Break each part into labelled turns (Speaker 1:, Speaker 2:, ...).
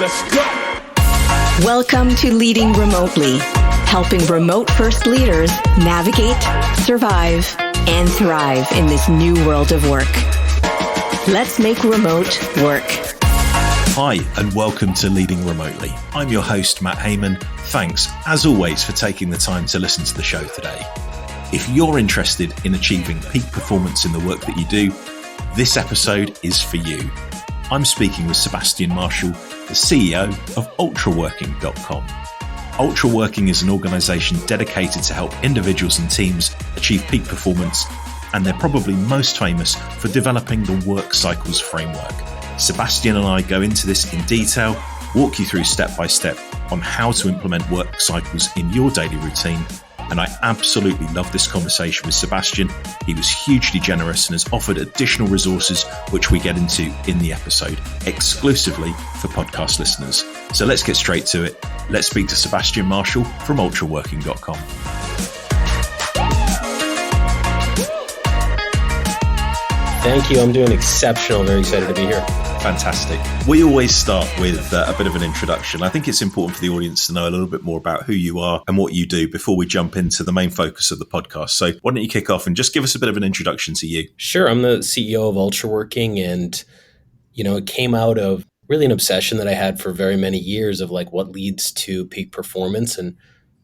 Speaker 1: Let's go.
Speaker 2: Welcome to Leading Remotely, helping remote-first leaders navigate, survive, and thrive in this new world of work. Let's make remote work.
Speaker 3: Hi, and welcome to Leading Remotely. I'm your host, Matt Heyman. Thanks, as always, for taking the time to listen to the show today. If you're interested in achieving peak performance in the work that you do, this episode is for you. I'm speaking with Sebastian Marshall, the CEO of ultraworking.com. Ultraworking is an organization dedicated to help individuals and teams achieve peak performance, and they're probably most famous for developing the work cycles framework. Sebastian and I go into this in detail, walk you through step by step on how to implement work cycles in your daily routine. And I absolutely love this conversation with Sebastian. He was hugely generous and has offered additional resources, which we get into in the episode, exclusively for podcast listeners. So let's get straight to it. Let's speak to Sebastian Marshall from ultraworking.com.
Speaker 4: Thank you. I'm doing exceptional. Very excited to be here.
Speaker 3: Fantastic. We always start with a bit of an introduction. I think it's important for the audience to know a little bit more about who you are and what you do before we jump into the main focus of the podcast. So why don't you kick off and just give us a bit of an introduction to you?
Speaker 4: Sure. I'm the CEO of Ultraworking, and, it came out of really an obsession that I had for very many years of like what leads to peak performance. And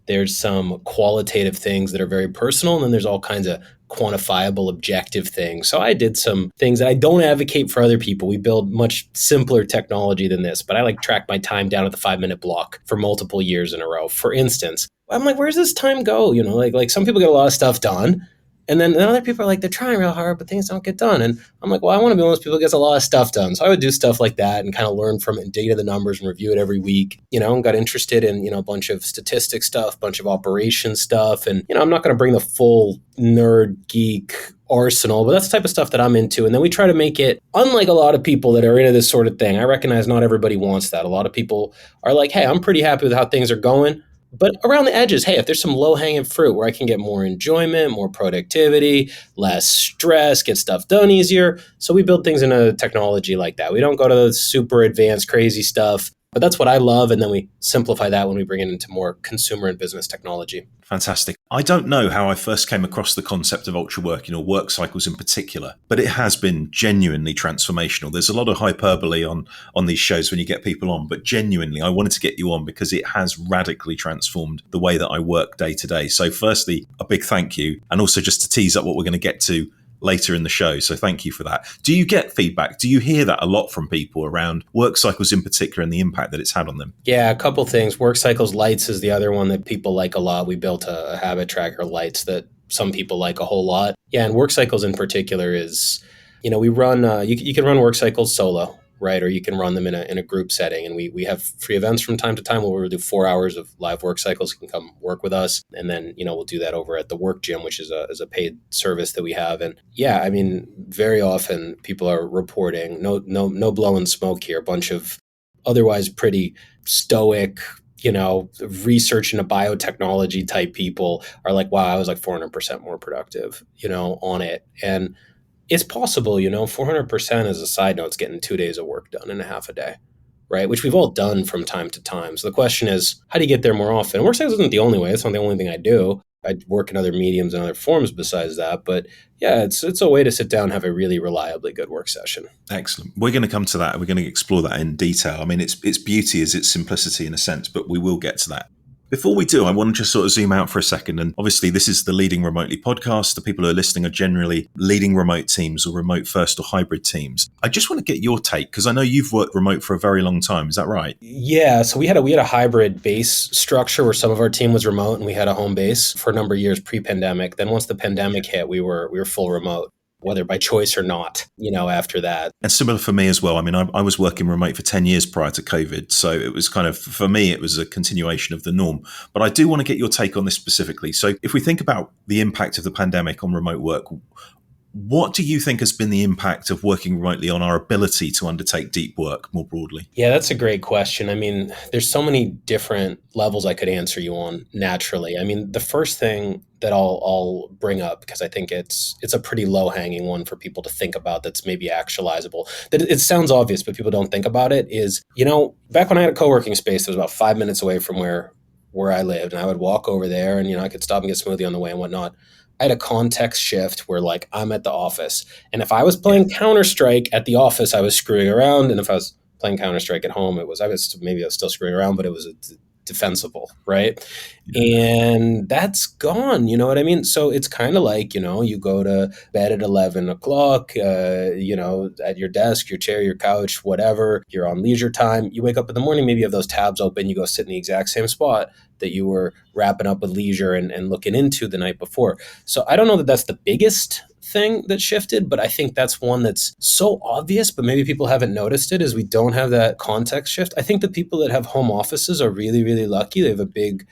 Speaker 4: there's some qualitative things that are very personal, and then there's all kinds of quantifiable, objective things. So I did some things that I don't advocate for other people. We build much simpler technology than this, but I track my time down at the 5-minute block for multiple years in a row. For instance, I'm like, where's this time go? Like some people get a lot of stuff done. And then other people are like, they're trying real hard, but things don't get done. And I'm like, well, I want to be one of those people who gets a lot of stuff done. So I would do stuff like that and kind of learn from it and dig into the numbers and review it every week, and got interested in, a bunch of statistics stuff, a bunch of operations stuff. And, I'm not going to bring the full nerd geek arsenal, but that's the type of stuff that I'm into. And then we try to make it, unlike a lot of people that are into this sort of thing. I recognize not everybody wants that. A lot of people are like, hey, I'm pretty happy with how things are going. But around the edges, hey, if there's some low-hanging fruit where I can get more enjoyment, more productivity, less stress, get stuff done easier. So we build things into technology like that. We don't go to the super advanced, crazy stuff, but that's what I love. And then we simplify that when we bring it into more consumer and business technology.
Speaker 3: Fantastic. I don't know how I first came across the concept of ultraworking or work cycles in particular, but it has been genuinely transformational. There's a lot of hyperbole on these shows when you get people on, but genuinely, I wanted to get you on because it has radically transformed the way that I work day to day. So firstly, a big thank you. And also just to tease up what we're going to get to later in the show. So thank you for that. Do you get feedback? Do you hear that a lot from people around work cycles in particular and the impact that it's had on them?
Speaker 4: Yeah, a couple things. Work cycles lights is the other one that people like a lot. We built a habit tracker lights that some people like a whole lot. Yeah, and work cycles in particular is, we run, you can run work cycles solo, right? Or you can run them in a group setting. And we have free events from time to time where we'll do 4 hours of live work cycles. You can come work with us. And then, we'll do that over at the Work Gym, which is a paid service that we have. And yeah, I mean, very often people are reporting, no blowing smoke here, a bunch of otherwise pretty stoic, research into biotechnology type people are like, wow, I was like 400% more productive, on it. And it's possible, 400% as a side note, it's getting 2 days of work done in a half a day, right? Which we've all done from time to time. So the question is, how do you get there more often? Work cycles isn't the only way. It's not the only thing I do. I work in other mediums and other forms besides that. But yeah, it's a way to sit down and have a really reliably good work session.
Speaker 3: Excellent. We're going to come to that. We're going to explore that in detail. I mean, its beauty is its simplicity in a sense, but we will get to that. Before we do, I want to just sort of zoom out for a second. And obviously, this is the Leading Remotely podcast. The people who are listening are generally leading remote teams or remote first or hybrid teams. I just want to get your take because I know you've worked remote for a very long time. Is that right?
Speaker 4: Yeah. So we had a hybrid base structure where some of our team was remote and we had a home base for a number of years pre-pandemic. Then once the pandemic hit, we were full remote, whether by choice or not, after that.
Speaker 3: And similar for me as well. I mean, I was working remote for 10 years prior to COVID. So it was kind of, for me, it was a continuation of the norm. But I do want to get your take on this specifically. So if we think about the impact of the pandemic on remote work, What do you think has been the impact of working remotely on our ability to undertake deep work more broadly?
Speaker 4: Yeah, that's a great question. I mean, there's so many different levels I could answer you on naturally. I mean, the first thing that I'll bring up, because I think it's a pretty low hanging one for people to think about that's maybe actualizable. That it sounds obvious, but people don't think about it. Is back when I had a co-working space that was about 5 minutes away from where I lived, and I would walk over there, and I could stop and get a smoothie on the way and whatnot. I had a context shift where like I'm at the office, and if I was playing Counter-Strike at the office, I was screwing around, and if I was playing Counter-Strike at home, I was still screwing around, but it was defensible, right? And that's gone. You know what I mean? So it's kind of like, you go to bed at 11 o'clock, at your desk, your chair, your couch, whatever, you're on leisure time. You wake up in the morning, maybe you have those tabs open, you go sit in the exact same spot that you were wrapping up with leisure and looking into the night before. So I don't know that that's the biggest thing that shifted, but I think that's one that's so obvious, but maybe people haven't noticed it, is we don't have that context shift. I think the people that have home offices are really, really lucky. They have a big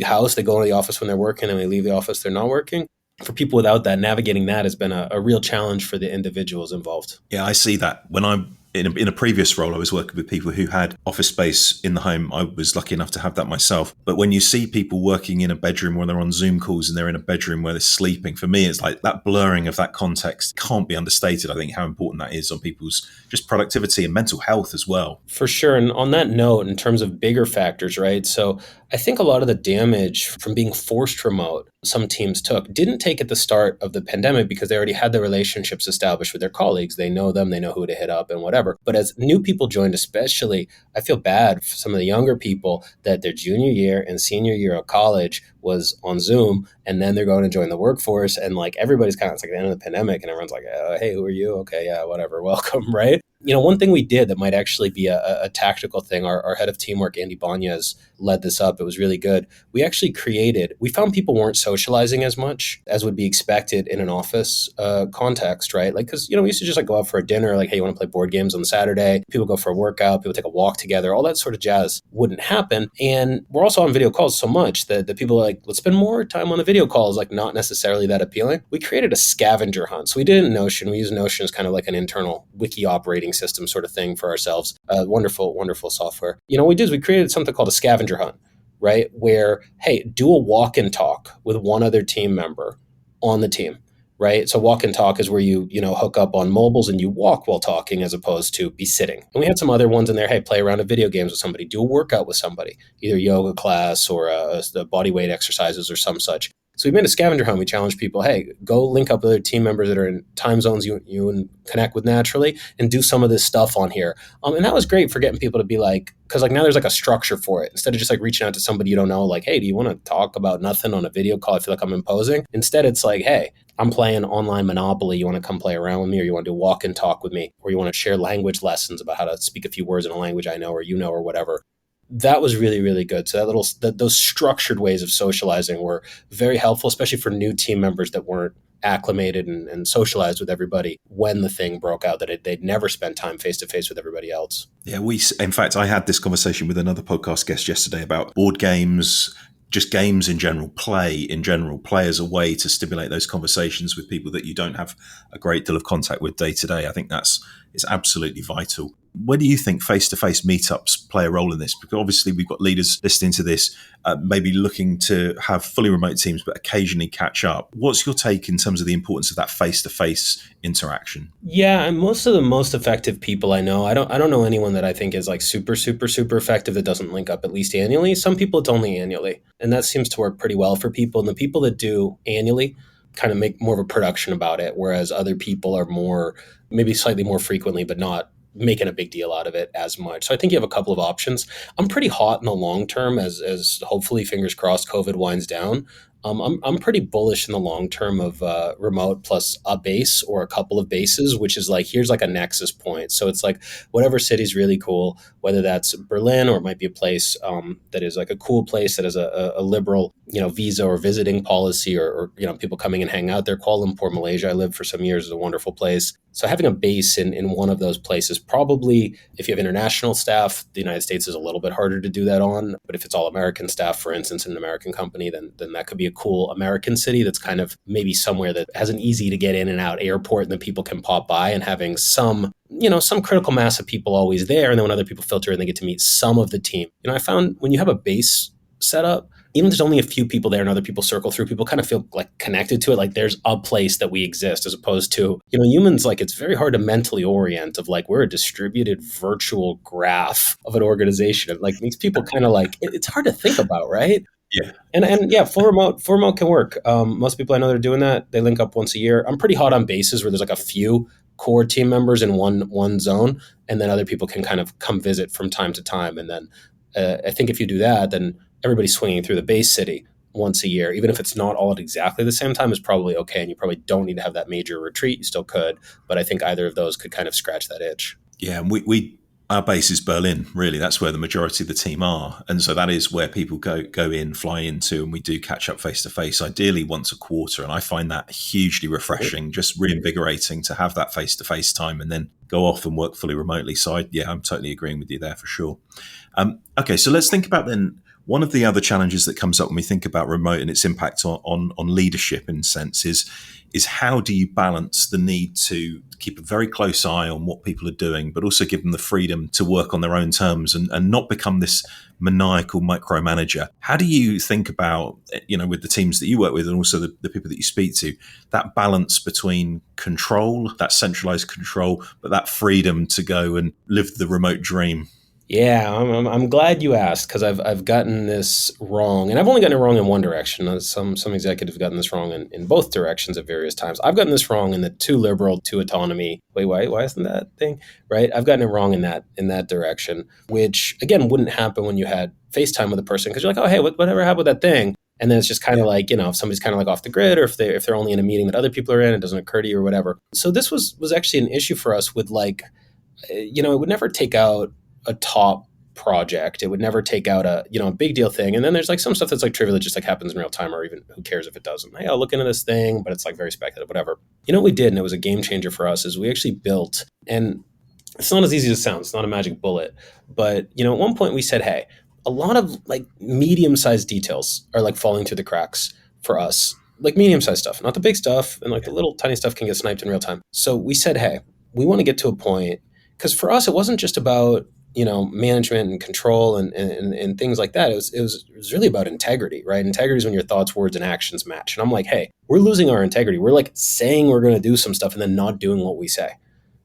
Speaker 4: house. They go into the office when they're working and they leave the office, they're not working. For people without that, navigating that has been a real challenge for the individuals involved.
Speaker 3: Yeah, I see that. When I'm in a previous role, I was working with people who had office space in the home. I was lucky enough to have that myself. But when you see people working in a bedroom where they're on Zoom calls and they're in a bedroom where they're sleeping, for me, it's like that blurring of that context can't be understated. I think how important that is on people's just productivity and mental health as well.
Speaker 4: For sure. And on that note, in terms of bigger factors, right? So I think a lot of the damage from being forced remote some teams didn't take at the start of the pandemic because they already had the relationships established with their colleagues. They know them, they know who to hit up and whatever. But as new people joined, especially, I feel bad for some of the younger people that their junior year and senior year of college was on Zoom, and then they're going to join the workforce, and like everybody's kind of, it's like the end of the pandemic, and everyone's like, hey, who are you? Okay, yeah, whatever, welcome, right? One thing we did that might actually be a tactical thing, our head of teamwork, Andy Banyas, led this up. It was really good. We found people weren't socializing as much as would be expected in an office context, right? Like, because, we used to just like go out for a dinner, like, hey, you want to play board games on Saturday? People go for a workout, people take a walk together, all that sort of jazz wouldn't happen. And we're also on video calls so much that people are like, let's spend more time on the video calls, like not necessarily that appealing. We created a scavenger hunt. So we did it in Notion. We use Notion as kind of like an internal wiki operating system sort of thing for ourselves. Wonderful, wonderful software. What we did is we created something called a scavenger hunt, right? Where, hey, do a walk and talk with one other team member on the team, right? So walk and talk is where you hook up on mobiles and you walk while talking as opposed to be sitting. And we had some other ones in there. Hey, play around at video games with somebody, do a workout with somebody, either yoga class or the body weight exercises or some such. So we made a scavenger hunt. We challenged people, hey, go link up with other team members that are in time zones you connect with naturally and do some of this stuff on here. And that was great for getting people to be like, because like now there's like a structure for it. Instead of just like reaching out to somebody you don't know, like, hey, do you want to talk about nothing on a video call? I feel like I'm imposing. Instead, it's like, hey, I'm playing online Monopoly. You want to come play around with me, or you want to do walk and talk with me, or you want to share language lessons about how to speak a few words in a language I know or you know or whatever. That was really, really good. So those structured ways of socializing were very helpful, especially for new team members that weren't acclimated and socialized with everybody when the thing broke out, that they'd never spent time face to face with everybody else.
Speaker 3: Yeah, in fact, I had this conversation with another podcast guest yesterday about board games, just games in general, play as a way to stimulate those conversations with people that you don't have a great deal of contact with day to day. I think it's absolutely vital. Where do you think face-to-face meetups play a role in this? Because obviously we've got leaders listening to this, maybe looking to have fully remote teams, but occasionally catch up. What's your take in terms of the importance of that face-to-face interaction?
Speaker 4: Yeah, and most of the most effective people I know, I don't know anyone that I think is like super, super, super effective that doesn't link up at least annually. Some people it's only annually, and that seems to work pretty well for people. And the people that do annually kind of make more of a production about it, whereas other people are more, maybe slightly more frequently, but not making a big deal out of it as much. So I think you have a couple of options. I'm pretty hot in the long term as hopefully, fingers crossed, COVID winds down. I'm pretty bullish in the long term of remote plus a base or a couple of bases, which is like, here's like a nexus point. So it's like whatever city's really cool, whether that's Berlin or it might be a place that is like a cool place that has a liberal, visa or visiting policy or people coming and hang out there. Kuala Lumpur, Malaysia, I lived for some years, is a wonderful place. So having a base in one of those places, probably if you have international staff, the United States is a little bit harder to do that on. But if it's all American staff, for instance, in an American company, then that could be a cool American city that's kind of maybe somewhere that has an easy to get in and out airport, and then people can pop by, and having some critical mass of people always there. And then when other people filter in, they get to meet some of the team. I found when you have a base set up, even if there's only a few people there and other people circle through, people kind of feel like connected to it. Like there's a place that we exist, as opposed to, humans, like it's very hard to mentally orient of like, we're a distributed virtual graph of an organization. It like makes people kind of like, it's hard to think about, right?
Speaker 3: Yeah.
Speaker 4: And yeah, full remote can work. Most people I know that are doing that, they link up once a year. I'm pretty hot on bases where there's like a few core team members in one zone, and then other people can kind of come visit from time to time. And then I think if you do that, then everybody's swinging through the base city once a year, even if it's not all at exactly the same time, is probably okay. And you probably don't need to have that major retreat. You still could, but I think either of those could kind of scratch that itch.
Speaker 3: Yeah, and our base is Berlin, really. That's where the majority of the team are. And so that is where people fly into, and we do catch up face to face, ideally once a quarter. And I find that hugely refreshing, just reinvigorating to have that face to face time and then go off and work fully remotely. So I'm totally agreeing with you there for sure. Okay, so let's think about then one of the other challenges that comes up when we think about remote and its impact on leadership in a sense is how do you balance the need to keep a very close eye on what people are doing, but also give them the freedom to work on their own terms and not become this maniacal micromanager? How do you think about, with the teams that you work with and also the people that you speak to, that balance between control, that centralized control, but that freedom to go and live the remote dream?
Speaker 4: Yeah, I'm glad you asked, because I've gotten this wrong, and I've only gotten it wrong in one direction. Some executives have gotten this wrong in both directions at various times. I've gotten this wrong in the too liberal, too autonomy. Wait, why isn't that thing right? I've gotten it wrong in that direction, which again wouldn't happen when you had FaceTime with a person, because you're like, oh hey, whatever happened with that thing, and then it's just kind of like, if somebody's kind of like off the grid, or if they're only in a meeting that other people are in, it doesn't occur to you or whatever. So this was actually an issue for us with like, it would never take out a top project. It would never take out a big deal thing. And then there's like some stuff that's like trivial that just like happens in real time, or even who cares if it doesn't. Hey, I'll look into this thing, but it's like very speculative, whatever. What we did, and it was a game changer for us, is we actually built, and it's not as easy as it sounds, it's not a magic bullet, but at one point we said, hey, a lot of like medium-sized details are like falling through the cracks for us, like medium-sized stuff, not the big stuff, and like the little tiny stuff can get sniped in real time. So we said, hey, we want to get to a point, because for us, it wasn't just about management and control and things like that. It was really about integrity, right? Integrity is when your thoughts, words, and actions match. And I'm like, hey, we're losing our integrity. We're like saying we're going to do some stuff and then not doing what we say.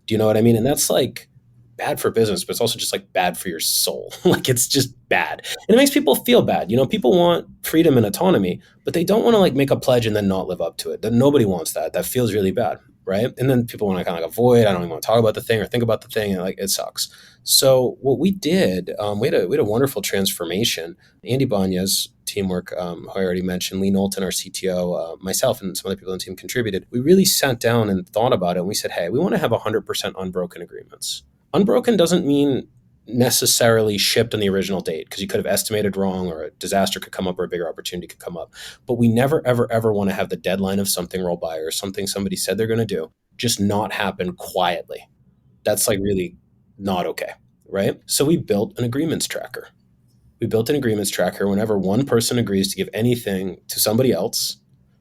Speaker 4: Do you know what I mean? And that's like bad for business, but it's also just like bad for your soul. Like it's just bad. And it makes people feel bad. People want freedom and autonomy, but they don't want to like make a pledge and then not live up to it. Then nobody wants that. That feels really bad, right? And then people want to kind of like avoid, I don't even want to talk about the thing or think about the thing, and like it sucks. So what we did, we had a wonderful transformation. Andy Banya's teamwork, who I already mentioned, Lee Knowlton, our CTO, myself, and some other people on the team contributed. We really sat down and thought about it, and we said, hey, we want to have 100% unbroken agreements. Unbroken doesn't mean necessarily shipped on the original date, because you could have estimated wrong, or a disaster could come up, or a bigger opportunity could come up. But we never, ever, ever want to have the deadline of something roll by, or something somebody said they're going to do just not happen quietly. That's like really not okay, right? So we built an agreements tracker. Whenever one person agrees to give anything to somebody else,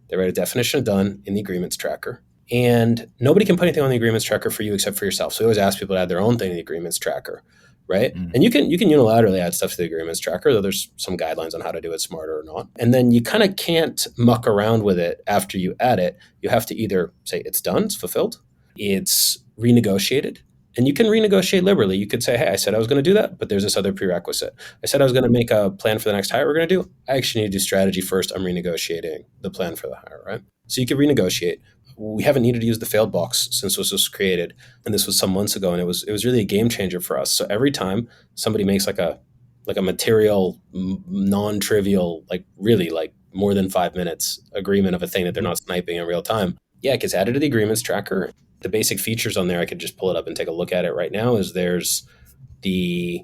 Speaker 4: they write a definition of done in the agreements tracker. And nobody can put anything on the agreements tracker for you except for yourself. So we always ask people to add their own thing to the agreements tracker, right? Mm-hmm. And you can unilaterally add stuff to the agreements tracker, though there's some guidelines on how to do it smarter or not. And then you kind of can't muck around with it after you add it. You have to either say it's done, it's fulfilled, it's renegotiated. And you can renegotiate liberally. You could say, hey, I said I was going to do that, but there's this other prerequisite. I said I was going to make a plan for the next hire we're going to do. I actually need to do strategy first. I'm renegotiating the plan for the hire, right? So you could renegotiate. We haven't needed to use the failed box since this was created. And this was some months ago. And it was really a game changer for us. So every time somebody makes like a material, non-trivial, like really like more than 5 minutes agreement of a thing that they're not sniping in real time, yeah, it gets added to the agreements tracker. The basic features on there, I could just pull it up and take a look at it right now, is there's the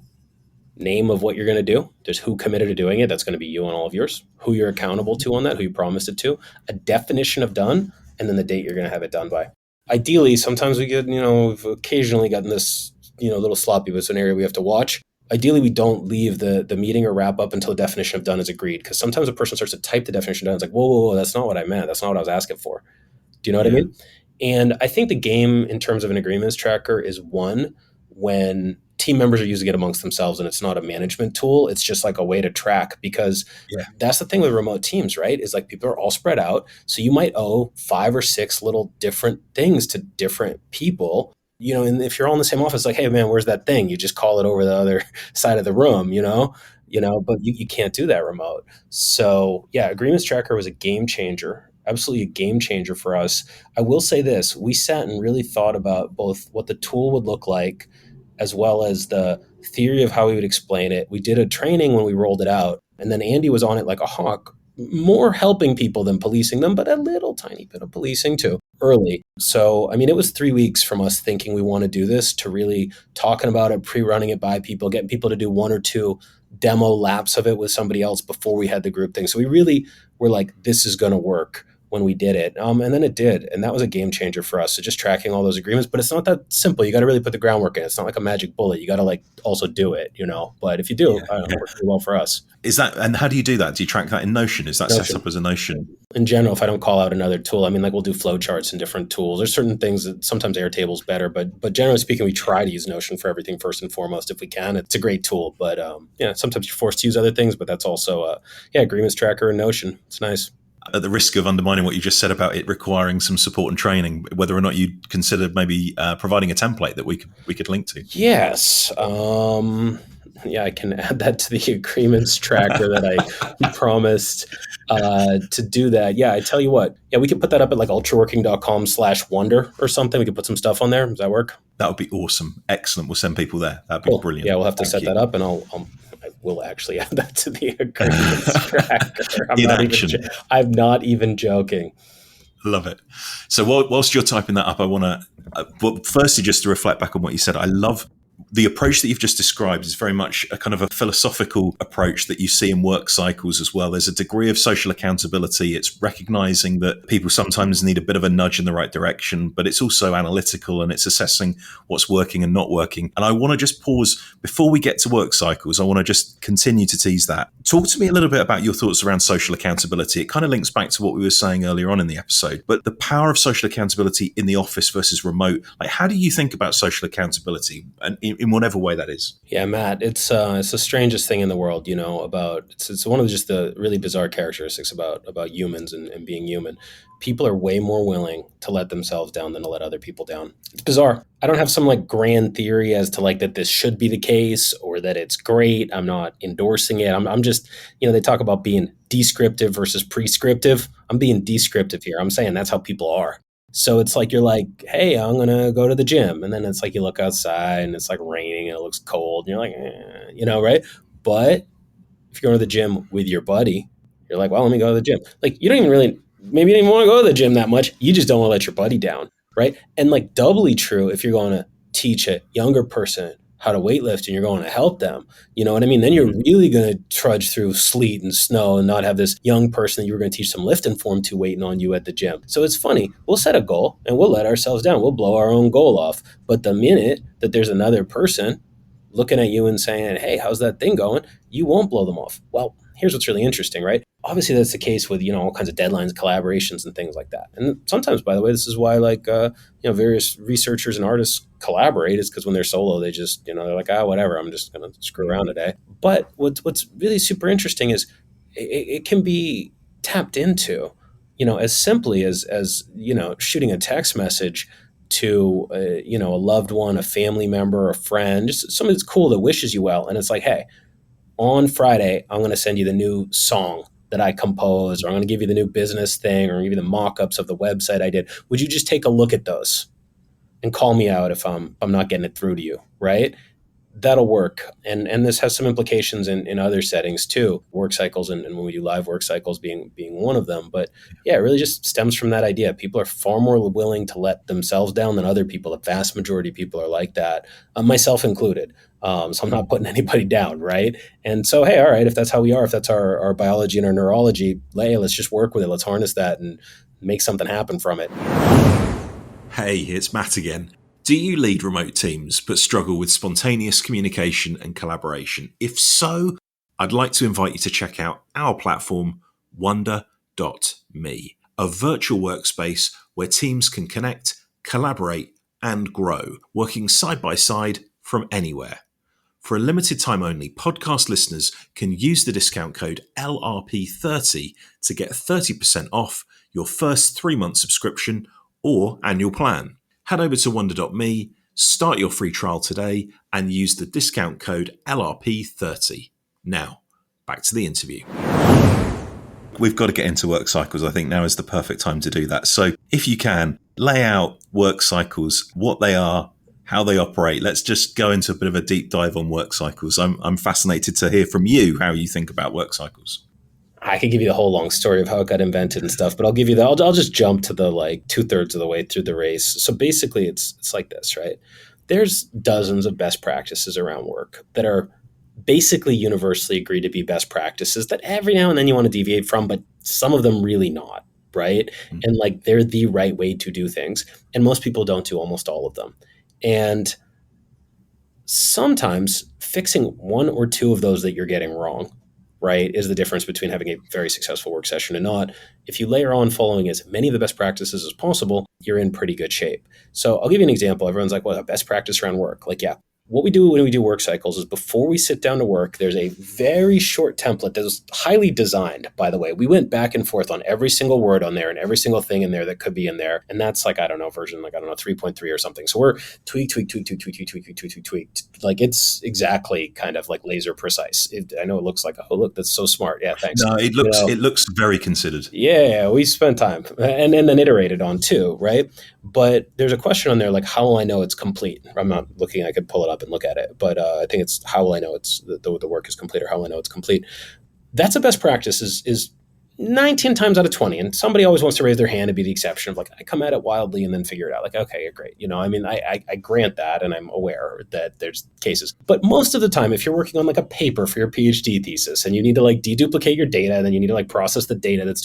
Speaker 4: name of what you're going to do. There's who committed to doing it. That's going to be you and all of yours. Who you're accountable to on that, who you promised it to. A definition of done, and then the date you're going to have it done by. Ideally, sometimes we get, we've occasionally gotten this, little sloppy, but it's an area we have to watch. Ideally, we don't leave the meeting or wrap up until the definition of done is agreed. Because sometimes a person starts to type the definition down. It's like, whoa, whoa, whoa, that's not what I meant. That's not what I was asking for. Do you know what I
Speaker 3: Yeah.
Speaker 4: mean? And I think the game in terms of an agreements tracker is one when team members are using it amongst themselves and it's not a management tool. It's just like a way to track, because
Speaker 3: Yeah.
Speaker 4: that's the thing with remote teams, right? Is like people are all spread out. So you might owe 5 or 6 little different things to different people. And if you're all in the same office, like, hey man, where's that thing? You just call it over the other side of the room, but you can't do that remote. So yeah, agreements tracker was a game changer, absolutely a game changer for us. I will say this, we sat and really thought about both what the tool would look like as well as the theory of how we would explain it. We did a training when we rolled it out, and then Andy was on it like a hawk, more helping people than policing them, but a little tiny bit of policing too early. So, I mean, it was 3 weeks from us thinking we want to do this to really talking about it, pre-running it by people, getting people to do 1 or 2 demo laps of it with somebody else before we had the group thing. So we really were like, this is going to work when we did it. And then it did. And that was a game changer for us. So just tracking all those agreements, but it's not that simple. You got to really put the groundwork in. It's not like a magic bullet. You got to like also do it, but if you do,
Speaker 3: Yeah.
Speaker 4: I don't know, it works really well for us.
Speaker 3: And how do you do that? Do you track that in Notion? Is that
Speaker 4: Notion.
Speaker 3: set up as a Notion?
Speaker 4: In general, if I don't call out another tool, I mean, like we'll do flowcharts and different tools. There's certain things that sometimes Airtable's better, but generally speaking, we try to use Notion for everything first and foremost if we can. It's a great tool, but sometimes you're forced to use other things, but that's also agreements tracker and Notion. It's nice.
Speaker 3: At the risk of undermining what you just said about it requiring some support and training, whether or not you considered maybe providing a template that we could link to.
Speaker 4: Yes. I can add that to the agreements tracker that I promised to do that. Yeah, I tell you what. Yeah, we could put that up at like ultraworking.com/wonder or something. We could put some stuff on there. Does that work?
Speaker 3: That would be awesome. Excellent. We'll send people there. That'd be
Speaker 4: Cool.
Speaker 3: brilliant.
Speaker 4: Yeah, we'll have to set that up, and I will actually add that to the agreements tracker. I'm not even joking.
Speaker 3: Love it. So whilst you're typing that up, I want to, firstly, just to reflect back on what you said, I love the approach that you've just described is very much a kind of a philosophical approach that you see in work cycles as well. There's a degree of social accountability. It's recognizing that people sometimes need a bit of a nudge in the right direction, but it's also analytical and it's assessing what's working and not working. And I want to just pause before we get to work cycles. I want to just continue to tease that. Talk to me a little bit about your thoughts around social accountability. It kind of links back to what we were saying earlier on in the episode, but the power of social accountability in the office versus remote. Like, how do you think about social accountability and in whatever way that is?
Speaker 4: Yeah, Matt, it's the strangest thing in the world, it's one of just the really bizarre characteristics about humans and being human. People are way more willing to let themselves down than to let other people down. It's bizarre. I don't have some like grand theory as to like that this should be the case or that it's great. I'm not endorsing it. I'm just, they talk about being descriptive versus prescriptive. I'm being descriptive here. I'm saying that's how people are. So it's like you're like, hey, I'm going to go to the gym. And then it's like you look outside and it's like raining and it looks cold. And you're like, right? But if you're going to the gym with your buddy, you're like, well, let me go to the gym. Like you don't even really, maybe you don't even want to go to the gym that much. You just don't want to let your buddy down, right? And like doubly true if you're going to teach a younger person how to weightlift and you're going to help them, you know what I mean? Then you're really going to trudge through sleet and snow and not have this young person that you were going to teach some lifting form to waiting on you at the gym. So it's funny. We'll set a goal and we'll let ourselves down. We'll blow our own goal off. But the minute that there's another person looking at you and saying, hey, how's that thing going? You won't blow them off. Well, here's what's really interesting, right? Obviously, that's the case with, all kinds of deadlines, collaborations, and things like that. And sometimes, by the way, this is why, various researchers and artists collaborate is because when they're solo, they just, they're like, whatever, I'm just going to screw around today. But what's really super interesting is it can be tapped into, as simply as shooting a text message to, a loved one, a family member, a friend, just somebody that's cool that wishes you well. And it's like, hey, on Friday, I'm going to send you the new song that I composed, or I'm going to give you the new business thing, or give you the mock-ups of the website I did. Would you just take a look at those and call me out if I'm not getting it through to you, right? That'll work. And this has some implications in other settings too, work cycles and when we do live work cycles being one of them. But yeah, it really just stems from that idea. People are far more willing to let themselves down than other people. The vast majority of people are like that, myself included. So I'm not putting anybody down, right? And so, hey, all right, if that's how we are, if that's our biology and our neurology, hey, let's just work with it. Let's harness that and make something happen from it.
Speaker 3: Hey, it's Matt again. Do you lead remote teams but struggle with spontaneous communication and collaboration? If so, I'd like to invite you to check out our platform, wonder.me, a virtual workspace where teams can connect, collaborate, and grow, working side by side from anywhere. For a limited time only, podcast listeners can use the discount code LRP30 to get 30% off your first 3-month subscription or annual plan. Head over to wonder.me, start your free trial today, and use the discount code LRP30. Now, back to the interview. We've got to get into work cycles. I think now is the perfect time to do that. So if you can, lay out work cycles, what they are, how they operate. Let's just go into a bit of a deep dive on work cycles. I'm fascinated to hear from you how you think about work cycles.
Speaker 4: I could give you the whole long story of how it got invented and stuff, but I'll give you the. I'll just jump to the 2/3 of the way through the race. So basically, it's like this, right? There's dozens of best practices around work that are basically universally agreed to be best practices that every now and then you want to deviate from, but some of them really not, right? Mm-hmm. And they're the right way to do things, and most people don't do almost all of them. And sometimes fixing one or two of those that you're getting wrong, right, is the difference between having a very successful work session and not. If you layer on following as many of the best practices as possible, you're in pretty good shape. So I'll give you an example. Everyone's like, well, a best practice around work. Yeah. What we do when we do work cycles is before we sit down to work, there's a very short template that is highly designed, by the way. We went back and forth on every single word on there and every single thing in there that could be in there. And that's version 3.3 or something. So we're tweak. It's exactly kind of laser precise. I know it looks like, oh, look, that's so smart. Yeah, thanks.
Speaker 3: No, it looks very considered.
Speaker 4: Yeah, we spent time and then iterated on too, right? But there's a question on there how will I know it's complete? I'm not looking, I could pull it up and look at it, but I think it's how will I know it's the work is complete, or how will I know it's complete? That's a best practice is 19 times out of 20, and somebody always wants to raise their hand and be the exception of I come at it wildly and then figure it out. Okay, great. I grant that, and I'm aware that there's cases, but most of the time, if you're working on a paper for your PhD thesis and you need to deduplicate your data, and then you need to process the data that's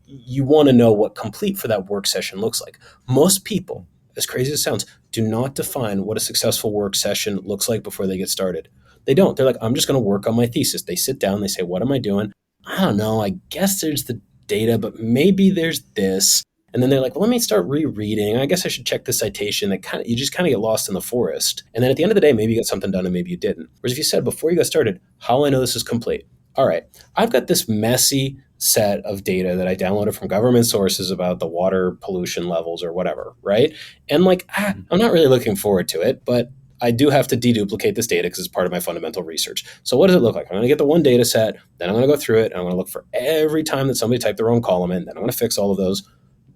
Speaker 4: you want to know what complete for that work session looks like. Most people, as crazy as it sounds, do not define what a successful work session looks like before they get started. They don't. They're I'm just going to work on my thesis. They sit down, they say, what am I doing? I don't know. I guess there's the data, but maybe there's this. And then they're well, let me start rereading. I guess I should check the citation. You just kind of get lost in the forest. And then at the end of the day, maybe you got something done and maybe you didn't. Whereas if you said before you got started, how will I know this is complete? All right, I've got this messy set of data that I downloaded from government sources about the water pollution levels or whatever, right? And I'm not really looking forward to it, but I do have to deduplicate this data because it's part of my fundamental research. So what does it look like? I'm going to get the one data set, then I'm going to go through it, and I'm going to look for every time that somebody typed the wrong column in, then I'm going to fix all of those,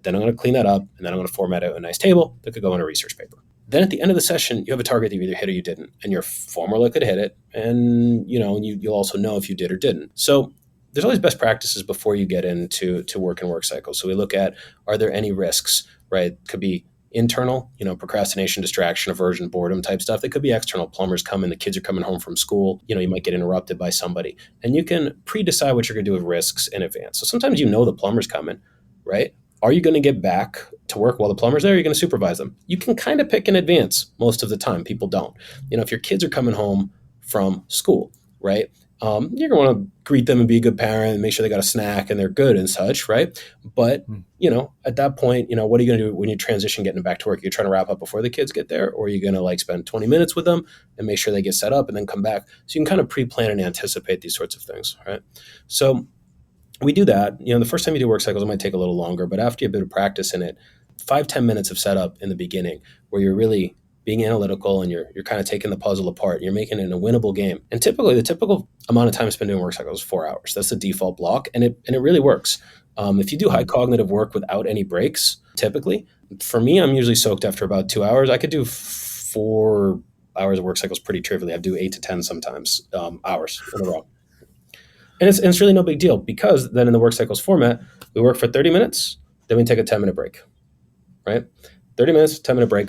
Speaker 4: then I'm going to clean that up, and then I'm going to format it in a nice table that could go in a research paper. Then at the end of the session, you have a target that you either hit or you didn't, and you're far more likely to hit it, and you'll also know if you did or didn't. So there's always best practices before you get into work and work cycles. So we look at, are there any risks, right? Could be internal, procrastination, distraction, aversion, boredom type stuff. They could be external. Plumbers come in, the kids are coming home from school, you might get interrupted by somebody. And you can pre-decide what you're going to do with risks in advance. So sometimes the plumber's coming, right? Are you going to get back to work while the plumber's there? Or are you going to supervise them? You can kind of pick in advance most of the time. People don't. If your kids are coming home from school, right? You're going to want to greet them and be a good parent and make sure they got a snack and they're good and such, right? But, at that point, what are you going to do when you transition getting them back to work? You're trying to wrap up before the kids get there, or are you going to spend 20 minutes with them and make sure they get set up and then come back? So you can kind of pre-plan and anticipate these sorts of things, right? So we do that. The first time you do work cycles, it might take a little longer, but after you have a bit of practice in it, 5-10 minutes of setup in the beginning where you're really being analytical and you're kind of taking the puzzle apart and you're making it a winnable game. And typically the typical amount of time spent doing work cycles is 4 hours. That's the default block. And it really works. If you do high cognitive work without any breaks, typically, for me, I'm usually soaked after about 2 hours. I could do 4 hours of work cycles pretty trivially. I do 8 to 10 sometimes hours in a row. And it's really no big deal because then in the work cycles format, we work for 30 minutes, then we take a 10-minute break, right? 30 minutes, 10-minute break.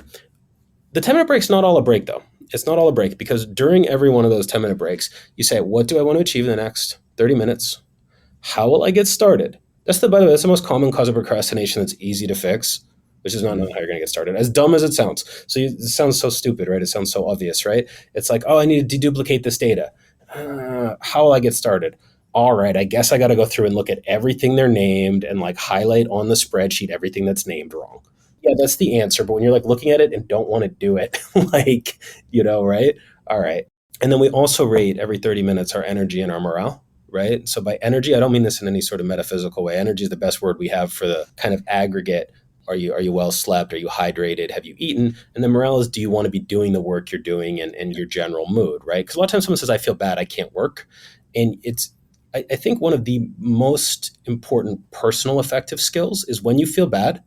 Speaker 4: The 10-minute break's not all a break, though. It's not all a break because during every one of those 10-minute breaks, you say, what do I want to achieve in the next 30 minutes? How will I get started? By the way, that's the most common cause of procrastination that's easy to fix. which is not how you're going to get started. As dumb as it sounds. So it sounds so stupid, right? It sounds so obvious, right? It's like, oh, I need to deduplicate this data. How will I get started? All right, I guess I got to go through and look at everything they're named and like highlight on the spreadsheet everything that's named wrong. Yeah, that's the answer. But when you're like looking at it and don't want to do it, like, right? All right. And then we also rate every 30 minutes our energy and our morale, right? So by energy, I don't mean this in any sort of metaphysical way. Energy is the best word we have for the kind of aggregate. Are you well slept? Are you hydrated? Have you eaten? And then morale is, do you want to be doing the work you're doing and your general mood, right? Because a lot of times someone says, I feel bad, I can't work. And I think one of the most important personal effective skills is when you feel bad,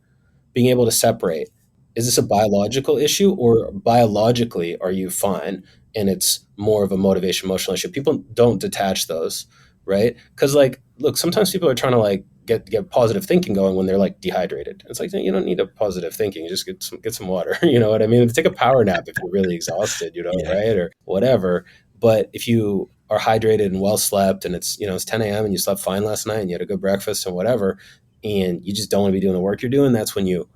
Speaker 4: being able to separate, is this a biological issue, or biologically are you fine and it's more of a motivation emotional issue? People don't detach those, right? Because like, look, sometimes people are trying to like get positive thinking going when they're like dehydrated. It's like, you don't need a positive thinking, you just get some water. You know what I mean? Take a power nap if you're really exhausted,
Speaker 3: Yeah.
Speaker 4: right? Or whatever. But if you are hydrated and well slept and it's 10 a.m. and you slept fine last night and you had a good breakfast and whatever, and you just don't want to be doing the work you're doing, that's when you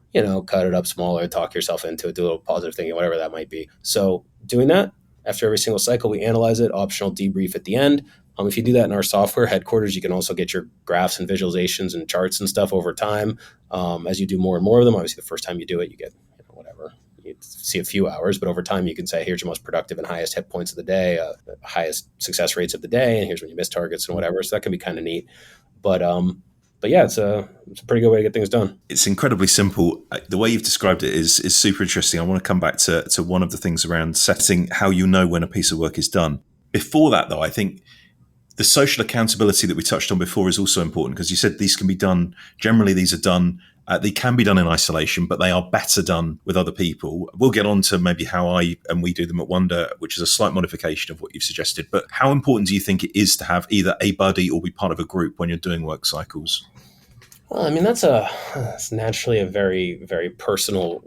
Speaker 4: cut it up smaller, talk yourself into it, do a little positive thinking, whatever that might be. So doing that after every single cycle, we analyze it, optional debrief at the end. If you do that in our software headquarters, you can also get your graphs and visualizations and charts and stuff over time. As you do more and more of them, obviously the first time you do it, you get whatever. You see a few hours, but over time you can say, here's your most productive and highest hit points of the day, highest success rates of the day, and here's when you miss targets and whatever. So that can be kind of neat. But yeah, it's a pretty good way to get things done.
Speaker 3: It's incredibly simple. The way you've described it is super interesting. I want to come back to one of the things around setting how you know when a piece of work is done. Before that, though, I think the social accountability that we touched on before is also important, because you said these can be done, generally these are done, they can be done in isolation, but they are better done with other people. We'll get on to maybe how we do them at Wonder, which is a slight modification of what you've suggested. But how important do you think it is to have either a buddy or be part of a group when you're doing work cycles?
Speaker 4: Well, I mean, that's naturally a very, very personal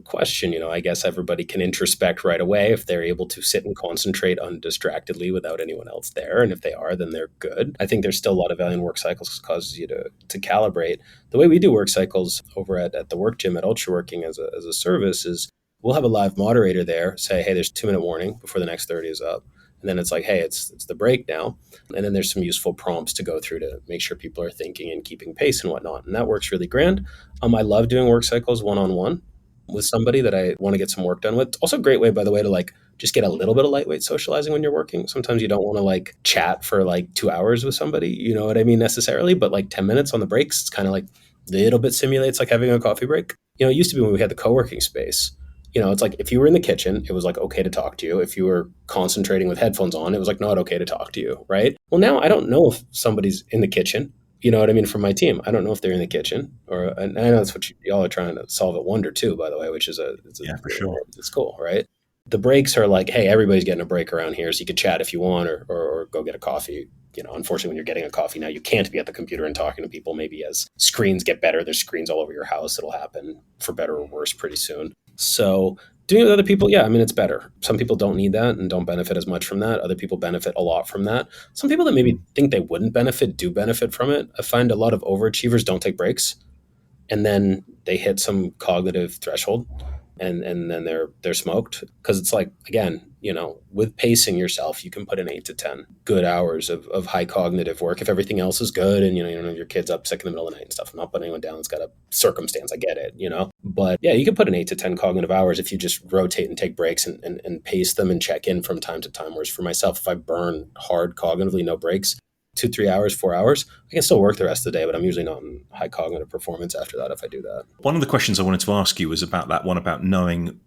Speaker 4: question. I guess everybody can introspect right away if they're able to sit and concentrate undistractedly without anyone else there. And if they are, then they're good. I think there's still a lot of value in work cycles because it causes you to calibrate. The way we do work cycles over at the work gym at Ultraworking as a service is we'll have a live moderator there say, hey, there's a 2-minute warning before the next 30 is up. And then it's like, hey, it's the break now. And then there's some useful prompts to go through to make sure people are thinking and keeping pace and whatnot. And that works really grand. I love doing work cycles one-on-one with somebody that I want to get some work done with. It's also a great way, by the way, to like just get a little bit of lightweight socializing when you're working. Sometimes you don't want to like chat for like 2 hours with somebody, you know what I mean, necessarily, but like 10 minutes on the breaks, it's kind of like a little bit simulates like having a coffee break. It used to be when we had the co-working space. It's like if you were in the kitchen, it was like okay to talk to you. If you were concentrating with headphones on, it was like not okay to talk to you, right? Well, now I don't know if somebody's in the kitchen. You know what I mean? From my team, I don't know if they're in the kitchen, and I know that's what y'all are trying to solve at Wonder too, by the way, which is
Speaker 3: Yeah, for sure.
Speaker 4: It's cool, right? The breaks are like, hey, everybody's getting a break around here, so you could chat if you want, or go get a coffee. Unfortunately, when you're getting a coffee now, you can't be at the computer and talking to people. Maybe as screens get better, there's screens all over your house. It'll happen for better or worse pretty soon. So doing it with other people, yeah, I mean, it's better. Some people don't need that and don't benefit as much from that. Other people benefit a lot from that. Some people that maybe think they wouldn't benefit do benefit from it. I find a lot of overachievers don't take breaks, and then they hit some cognitive threshold, and then they're smoked, because it's like, again, with pacing yourself, you can put in 8 to 10 good hours of high cognitive work if everything else is good, and you don't have your kids up sick in the middle of the night and stuff. I'm not putting anyone down. It's got a circumstance. I get it, but yeah, you can put in 8 to 10 cognitive hours if you just rotate and take breaks and pace them and check in from time to time. Whereas for myself, if I burn hard cognitively, no breaks, 2, 3 hours, 4 hours, I can still work the rest of the day, but I'm usually not in high cognitive performance after that if I do that.
Speaker 3: One of the questions I wanted to ask you was about that one, about knowing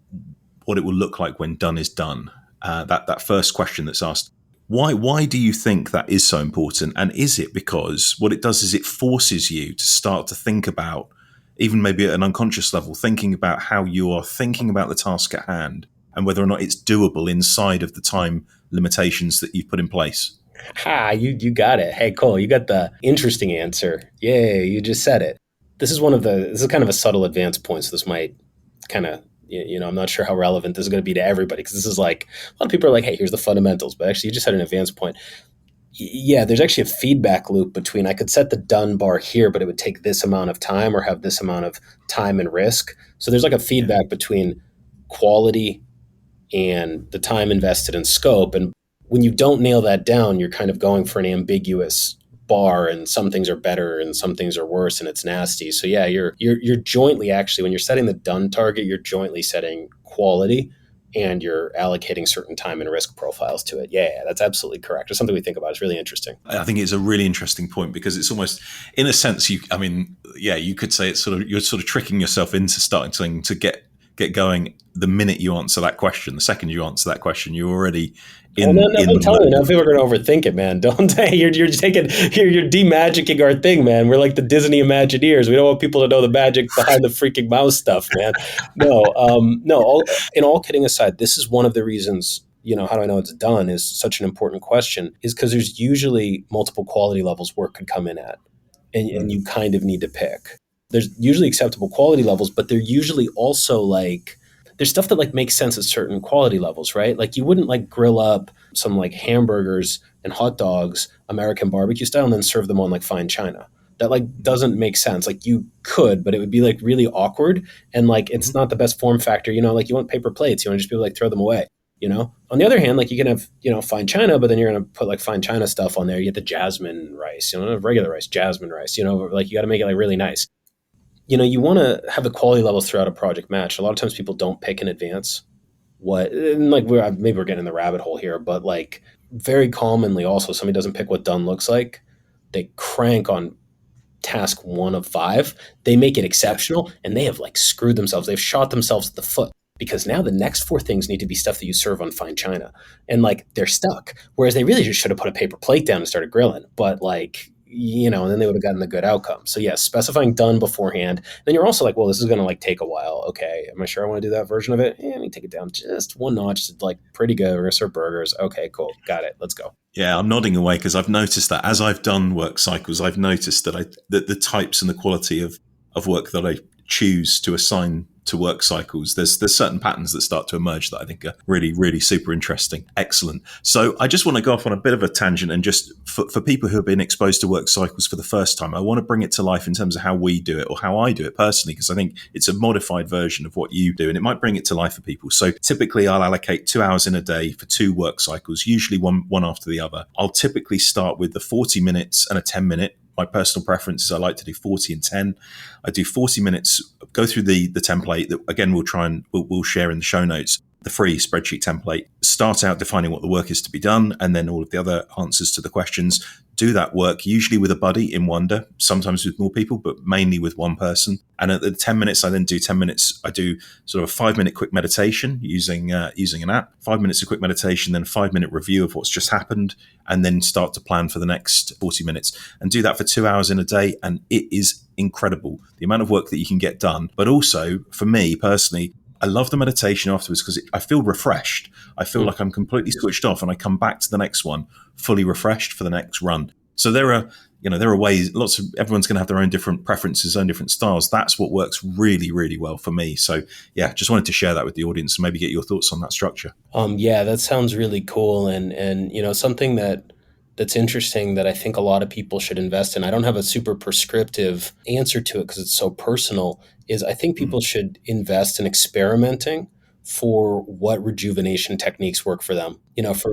Speaker 3: what it will look like when done is done. That first question that's asked, why do you think that is so important? And is it because what it does is it forces you to start to think about, even maybe at an unconscious level, thinking about how you are thinking about the task at hand and whether or not it's doable inside of the time limitations that you've put in place?
Speaker 4: You got it. Hey, Cole, you got the interesting answer. Yay, you just said it. This is kind of a subtle advanced point. So this might kind of, I'm not sure how relevant this is going to be to everybody, because this is like, a lot of people are like, hey, here's the fundamentals, but actually you just had an advanced point. Yeah, there's actually a feedback loop between I could set the done bar here, but it would take this amount of time or have this amount of time and risk. So there's like a
Speaker 3: Yeah.
Speaker 4: feedback between quality and the time invested in scope. And when you don't nail that down, you're kind of going for an ambiguous bar, and some things are better and some things are worse, and it's nasty. So yeah, you're jointly, actually, when you're setting the done target, you're jointly setting quality and you're allocating certain time and risk profiles to it. Yeah, that's absolutely correct. It's something we think about. It's really interesting.
Speaker 3: I think it's a really interesting point because it's almost, in a sense, you could say it's sort of, you're sort of tricking yourself into starting to get going the minute you answer that question. The second you answer that question, you're already
Speaker 4: Well,
Speaker 3: in
Speaker 4: I'm
Speaker 3: the
Speaker 4: telling you, now
Speaker 3: mode.
Speaker 4: people are going to overthink it, man. Don't they? You're demagicking our thing, man. We're like the Disney Imagineers. We don't want people to know the magic behind the freaking mouse stuff, man. No. In all kidding aside, this is one of the reasons. How do I know it's done? Is such an important question. Is because there's usually multiple quality levels work could come in at, and you kind of need to pick. There's usually acceptable quality levels, but they're usually also like there's stuff that like makes sense at certain quality levels, right? Like you wouldn't like grill up some like hamburgers and hot dogs American barbecue style and then serve them on like fine china. That like doesn't make sense. Like you could, but it would be like really awkward, and like it's
Speaker 3: Mhm.
Speaker 4: not the best form factor. Like you want paper plates, you want to just be able to like throw them away. On the other hand, like you can have fine china, but then you're going to put like fine china stuff on there. You get the jasmine rice, not regular rice, jasmine rice. Like you got to make it like really nice. You want to have the quality levels throughout a project match. A lot of times people don't pick in advance what, and like maybe we're getting in the rabbit hole here, but like very commonly also somebody doesn't pick what done looks like. They crank on task 1 of 5. They make it
Speaker 3: Yeah.
Speaker 4: exceptional, and they have like screwed themselves. They've shot themselves at the foot because now the next 4 things need to be stuff that you serve on fine china, and like they're stuck. Whereas they really just should have put a paper plate down and started grilling. But like and then they would have gotten the good outcome. So yeah, specifying done beforehand. Then you're also like, well, this is going to like take a while. Okay, am I sure I want to do that version of it? Let me take it down just one notch. It's like pretty good. We're gonna serve burgers. Okay, cool, got it. Let's go.
Speaker 3: Yeah, I'm nodding away because I've noticed that as I've done work cycles, I've noticed that the types and the quality of work that I choose to assign to work cycles, there's certain patterns that start to emerge that I think are really, really super interesting. Excellent. So I just want to go off on a bit of a tangent and just for people who have been exposed to work cycles for the first time, I want to bring it to life in terms of how we do it or how I do it personally, because I think it's a modified version of what you do and it might bring it to life for people. So typically I'll allocate 2 hours in a day for 2 work cycles, usually one after the other. I'll typically start with the 40 minutes and a 10-minute. My personal preference is I like to do 40 and 10. I do 40 minutes, go through the template that, again, we'll share in the show notes, the free spreadsheet template, start out defining what the work is to be done, and then all of the other answers to the questions. Do that work, usually with a buddy in Wonder, sometimes with more people, but mainly with one person. And at the 10 minutes, I then do 10 minutes. I do sort of a 5-minute quick meditation using an app, 5 minutes of quick meditation, then a 5-minute review of what's just happened, and then start to plan for the next 40 minutes and do that for 2 hours in a day. And it is incredible, the amount of work that you can get done. But also for me personally, I love the meditation afterwards because I feel refreshed. I feel like I'm completely switched off and I come back to the next one fully refreshed for the next run. So there are ways, everyone's going to have their own different preferences, own different styles. That's what works really, really well for me. So yeah, just wanted to share that with the audience and maybe get your thoughts on that structure.
Speaker 4: Yeah, that sounds really cool, and something that's interesting that I think a lot of people should invest in. I don't have a super prescriptive answer to it because it's so personal. Is I think people should invest in experimenting for what rejuvenation techniques work for them.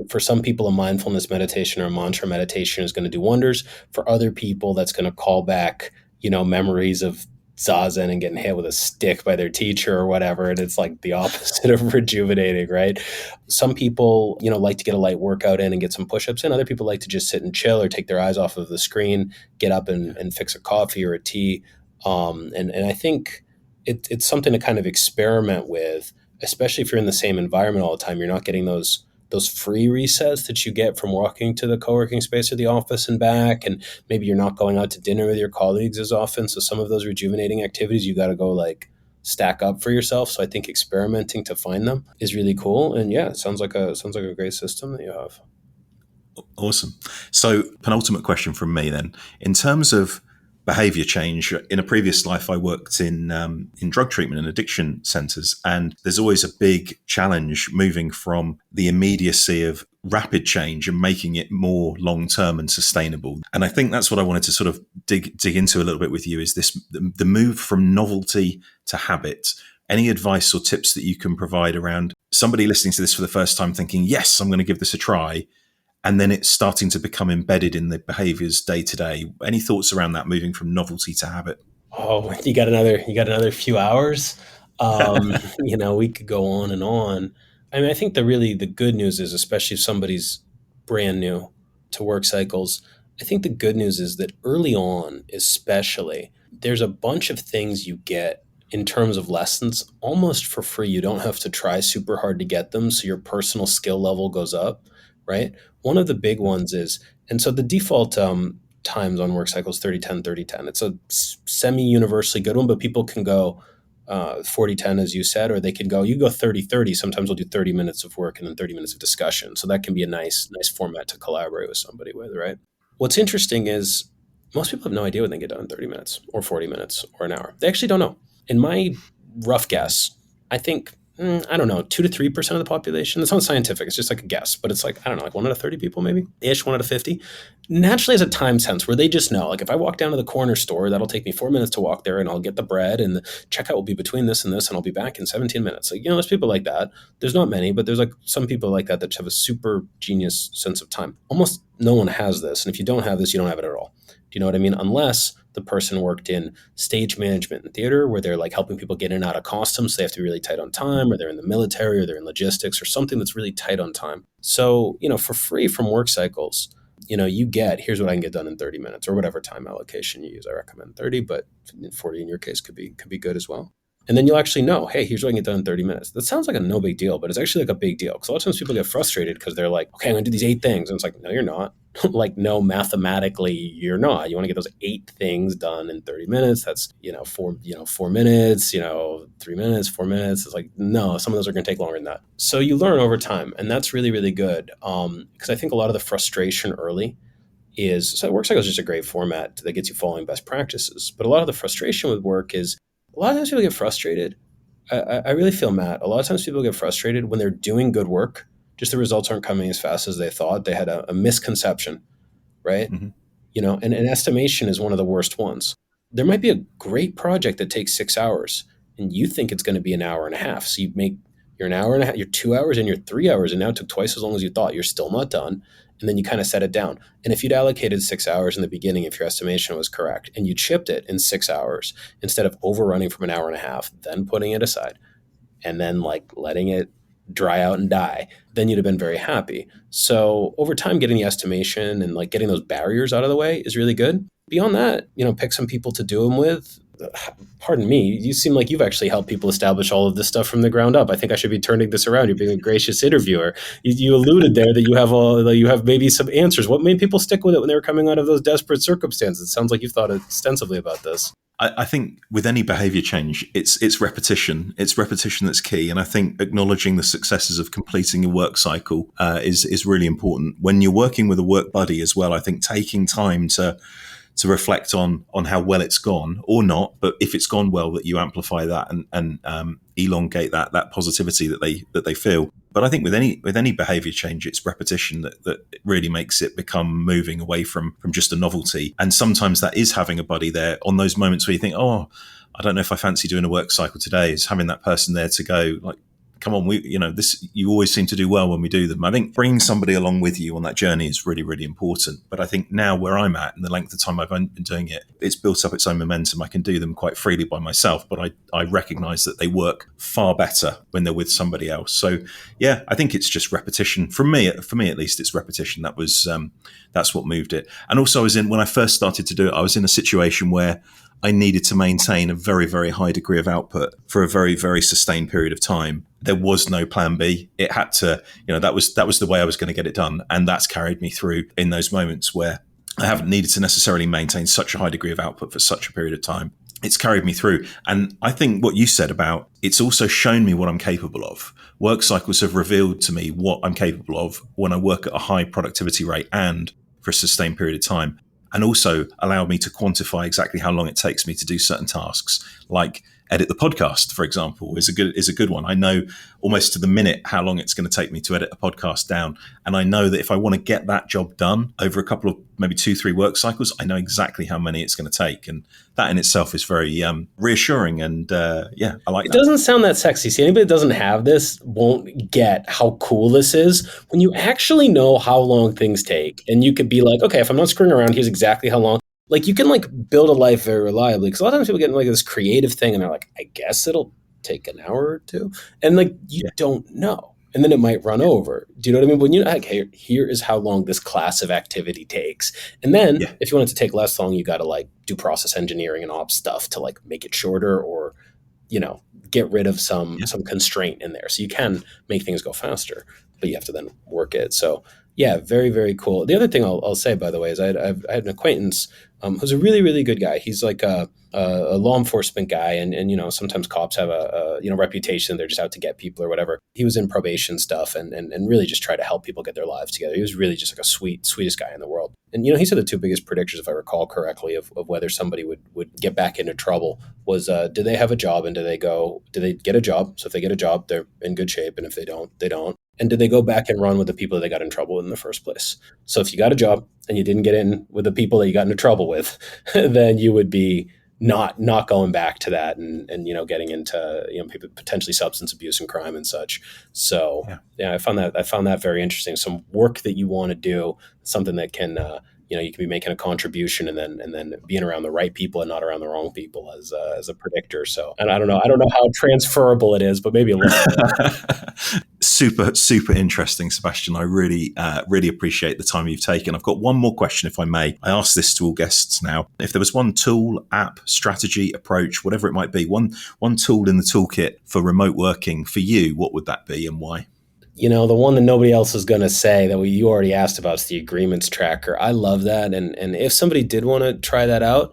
Speaker 4: For some people, a mindfulness meditation or a mantra meditation is going to do wonders. For other people, that's going to call back memories of zazen and getting hit with a stick by their teacher or whatever, and it's like the opposite of rejuvenating, right? Some people like to get a light workout in and get some push-ups in. Other people like to just sit and chill or take their eyes off of the screen, get up and fix a coffee or a tea. And I think it's something to kind of experiment with, especially if you're in the same environment all the time. You're not getting those free resets that you get from walking to the co-working space or the office and back, and maybe you're not going out to dinner with your colleagues as often. So some of those rejuvenating activities you got to go like stack up for yourself. So I think experimenting to find them is really cool. And yeah, it sounds like a great system that you have.
Speaker 3: Awesome. So penultimate question from me then, in terms of behavior change. In a previous life, I worked in drug treatment and addiction centers, and there's always a big challenge moving from the immediacy of rapid change and making it more long-term and sustainable. And I think that's what I wanted to sort of dig into a little bit with you, is this the move from novelty to habit. Any advice or tips that you can provide around somebody listening to this for the first time thinking, yes, I'm going to give this a try, and then it's starting to become embedded in the behaviors day to day? Any thoughts around that, moving from novelty to habit?
Speaker 4: Oh, you got another few hours. We could go on and on. I mean, I think the good news is, especially if somebody's brand new to work cycles, I think the good news is that early on, especially, there's a bunch of things you get in terms of lessons almost for free. You don't have to try super hard to get them, so your personal skill level goes up, right? One of the big ones is, and so the default times on work cycles 30-10, 30-10. It's a semi-universally good one, but people can go 40-10, as you said, or they can go, you go 30-30. Sometimes we'll do 30 minutes of work and then 30 minutes of discussion. So that can be a nice format to collaborate with somebody with, right? What's interesting is most people have no idea when they get done in 30 minutes or 40 minutes or an hour. They actually don't know. In my rough guess, I think, I don't know, 2 to 3% of the population. It's not scientific. It's just like a guess, but it's like, I don't know, like 1 out of 30 people, maybe ish, 1 out of 50. Naturally has a time sense where they just know, like if I walk down to the corner store, that'll take me 4 minutes to walk there and I'll get the bread and the checkout will be between this and this and I'll be back in 17 minutes. Like, there's people like that. There's not many, but there's like some people like that have a super genius sense of time. Almost no one has this. And if you don't have this, you don't have it at all. Do you know what I mean? Unless the person worked in stage management and theater, where they're like helping people get in and out of costumes. So they have to be really tight on time, or they're in the military, or they're in logistics, or something that's really tight on time. So, for free from work cycles, you get, here's what I can get done in 30 minutes, or whatever time allocation you use. I recommend 30, but 40 in your case could be good as well. And then you'll actually know, hey, here's what I can get done in 30 minutes. That sounds like a no big deal, but it's actually like a big deal. Because a lot of times people get frustrated because they're like, okay, I'm going to do these 8 things. And it's like, no, you're not. Like, no, mathematically, you're not. You want to get those 8 things done in 30 minutes. That's, 4 minutes, 3 minutes, 4 minutes. It's like, no, some of those are going to take longer than that. So you learn over time. And that's really, really good. Because I think a lot of the frustration early is, so work cycle is just a great format that gets you following best practices. But a lot of the frustration with work is, a lot of times people get frustrated. I really feel, Matt, a lot of times people get frustrated when they're doing good work, just the results aren't coming as fast as they thought. They had a misconception, right? Mm-hmm. And estimation is one of the worst ones. There might be a great project that takes 6 hours and you think it's going to be an hour and a half. So you're an hour and a half, you're 2 hours and you're 3 hours, and now it took twice as long as you thought. You're still not done. And then you kind of set it down. And if you'd allocated 6 hours in the beginning, if your estimation was correct, and you chipped it in 6 hours, instead of overrunning from an hour and a half, then putting it aside, and then like letting it dry out and die, then you'd have been very happy. So over time, getting the estimation and like getting those barriers out of the way is really good. Beyond that, pick some people to do them with. Pardon me, you seem like you've actually helped people establish all of this stuff from the ground up. I think I should be turning this around. You're being a gracious interviewer. You alluded there that you have maybe some answers. What made people stick with it when they were coming out of those desperate circumstances? It sounds like you've thought extensively about this.
Speaker 3: I think with any behavior change, it's repetition. It's repetition that's key. And I think acknowledging the successes of completing a work cycle is really important. When you're working with a work buddy as well, I think taking time to reflect on how well it's gone or not, but if it's gone well, that you amplify that and elongate that positivity that they feel. But I think with any behavior change, it's repetition that really makes it become moving away from just a novelty. And sometimes that is having a buddy there on those moments where you think, oh, I don't know if I fancy doing a work cycle today. Is having that person there to go like, come on, this, you always seem to do well when we do them. I think bringing somebody along with you on that journey is really, really important. But I think now where I'm at and the length of time I've been doing it, it's built up its own momentum. I can do them quite freely by myself, but I recognize that they work far better when they're with somebody else. So yeah, I think it's just repetition. For me at least, it's repetition. That's what moved it. And also when I first started to do it, I was in a situation where I needed to maintain a very, very high degree of output for a very, very sustained period of time. There was no plan B. It had to, that was the way I was going to get it done. And that's carried me through in those moments where I haven't needed to necessarily maintain such a high degree of output for such a period of time. It's carried me through. And I think what you said about, it's also shown me what I'm capable of. Work cycles have revealed to me what I'm capable of when I work at a high productivity rate and for a sustained period of time. and also allow me to quantify exactly how long it takes me to do certain tasks, like edit the podcast, for example, is a good one. I know almost to the minute how long it's going to take me to edit a podcast down. And I know that if I want to get that job done over a couple of maybe 2-3 work cycles, I know exactly how many it's going to take. And that in itself is very reassuring. And I like that.
Speaker 4: It doesn't sound that sexy. See, anybody that doesn't have this won't get how cool this is when you actually know how long things take. And you could be like, okay, if I'm not screwing around, here's exactly how long. Like, you can like build a life very reliably, because a lot of times people get in like this creative thing and they're like, I guess it'll take an hour or two. And like, you don't know. And then it might run over. Do you know what I mean? When you're like, hey, here is how long this class of activity takes. And then if you want it to take less long, you got to like do process engineering and ops stuff to like make it shorter, or, you know, get rid of some constraint in there. So you can make things go faster, but you have to then work it. So yeah, very, very cool. The other thing I'll say, by the way, is I had an acquaintance who's a really, really good guy. He's like a law enforcement guy, and you know, sometimes cops have a reputation. They're just out to get people or whatever. He was in probation stuff and really just try to help people get their lives together. He was really just like a sweetest guy in the world. And you know, he said the two biggest predictors, if I recall correctly, of whether somebody would get back into trouble was do they have a job, and do they get a job? So if they get a job, they're in good shape, and if they don't, they don't. And did they go back and run with the people that they got in trouble with in the first place? So if you got a job and you didn't get in with the people that you got into trouble with, then you would be not going back to that and you know, getting into, you know, potentially substance abuse and crime and such. So I found that very interesting. Some work that you want to do, something that can you know, you can be making a contribution and then being around the right people and not around the wrong people as a predictor. So, and I don't know how transferable it is, but maybe a little bit.
Speaker 3: Super interesting, Sebastian. I really appreciate the time you've taken. I've got one more question, if I may. I ask this to all guests now. If there was one tool, app, strategy, approach, whatever it might be, one tool in the toolkit for remote working for you, what would that be and why?
Speaker 4: You know, the one that nobody else is going to say that you already asked about is the agreements tracker. I love that. And if somebody did want to try that out,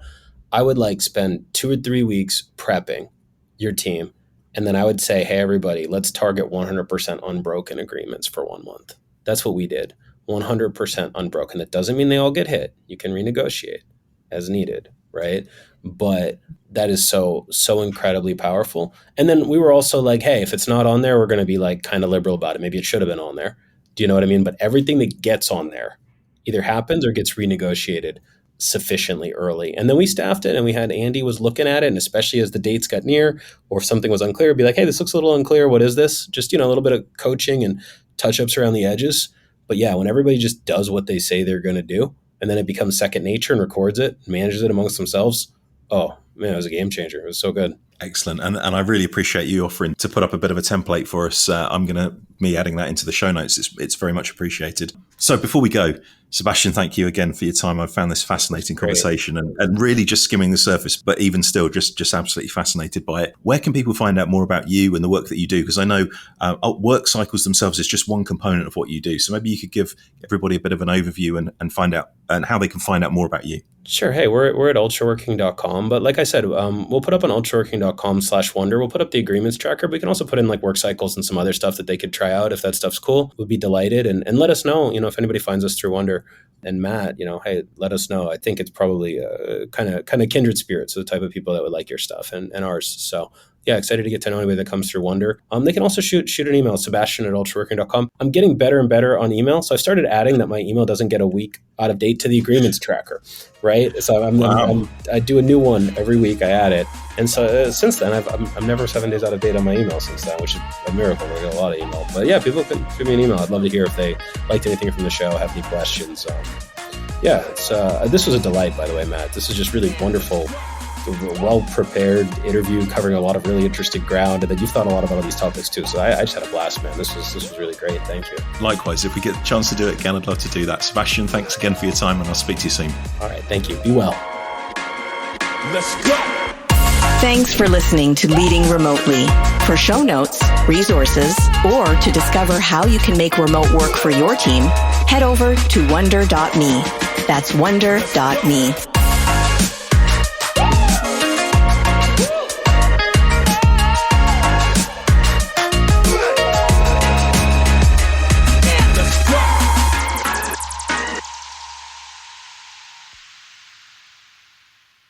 Speaker 4: I would like spend 2 or 3 weeks prepping your team. And then I would say, hey, everybody, let's target 100% unbroken agreements for 1 month. That's what we did. 100% unbroken. That doesn't mean they all get hit. You can renegotiate as needed, right? But that is so incredibly powerful. And then we were also like, hey, if it's not on there, we're going to be like kind of liberal about it. Maybe it should have been on there. Do you know what I mean? But everything that gets on there either happens or gets renegotiated sufficiently early. And then we staffed it, and we had Andy was looking at it, and especially as the dates got near or if something was unclear, be like, hey, this looks a little unclear. What is this? Just, you know, a little bit of coaching and touch-ups around the edges. But yeah, when everybody just does what they say they're going to do, and then it becomes second nature and records it, manages it amongst themselves, oh man, it was a game changer. It was so good.
Speaker 3: Excellent. And I really appreciate you offering to put up a bit of a template for us. Me adding that into the show notes. It's very much appreciated. So before we go, Sebastian, thank you again for your time. I've found this fascinating conversation and really just skimming the surface, but even still just absolutely fascinated by it. Where can people find out more about you and the work that you do? Because I know work cycles themselves is just one component of what you do. So maybe you could give everybody a bit of an overview and find out and how they can find out more about you.
Speaker 4: Sure. Hey, we're at ultraworking.com. But like I said, we'll put up on ultraworking.com/wonder. We'll put up the agreements tracker. But we can also put in like work cycles and some other stuff that they could try out. If that stuff's cool, we'd be delighted. And let us know, you know, if anybody finds us through Wonder. And Matt, you know, hey, let us know. I think it's probably kind of kindred spirits, so the type of people that would like your stuff and ours. So yeah, excited to get to know anybody that comes through Wonder. They can also shoot an email, Sebastian@ultraworking.com. I'm getting better and better on email. So I started adding that my email doesn't get a week out of date to the agreements tracker, right? So I do a new one every week. I add it. And so since then, I'm never 7 days out of date on my email since then, which is a miracle. I get a lot of email. But yeah, people can shoot me an email. I'd love to hear if they liked anything from the show, have any questions. Yeah, this was a delight, by the way, Matt. This is just really wonderful. Well-prepared interview covering a lot of really interesting ground, and then you've thought a lot about all these topics too. So I just had a blast, man. This was really great. Thank you.
Speaker 3: Likewise, if we get the chance to do it again, I'd love to do that. Sebastian, thanks again for your time, and I'll speak to you soon.
Speaker 4: All right, thank you. Be well.
Speaker 3: Let's go.
Speaker 2: Thanks for listening to Leading Remotely. For show notes, resources, or to discover how you can make remote work for your team, head over to wonder.me. That's wonder.me.